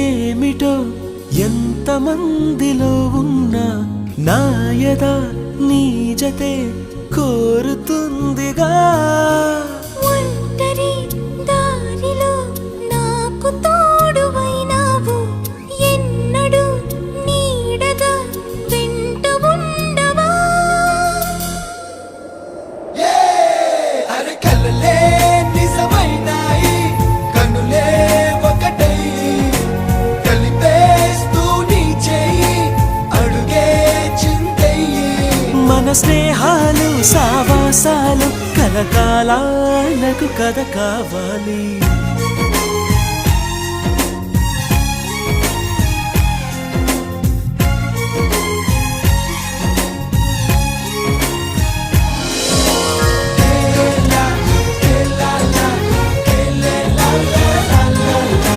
ఏమిటో ఎంతమందిలో ఉన్నా నాయదా నీ జతే కోరుతుందిగా ఒంటరి దారిలో నాకు తోడువైనావు ఎన్నడూ నీడగా వెంట ఉండవా అరే కలలే నిజమైనాయి కనులే ఒకటై కలిపేస్తూ నీ చేయి అడుగే చిందయ్యి మన స్నేహాలు సావాసాలు కలకాలాలకు కథ కావాలి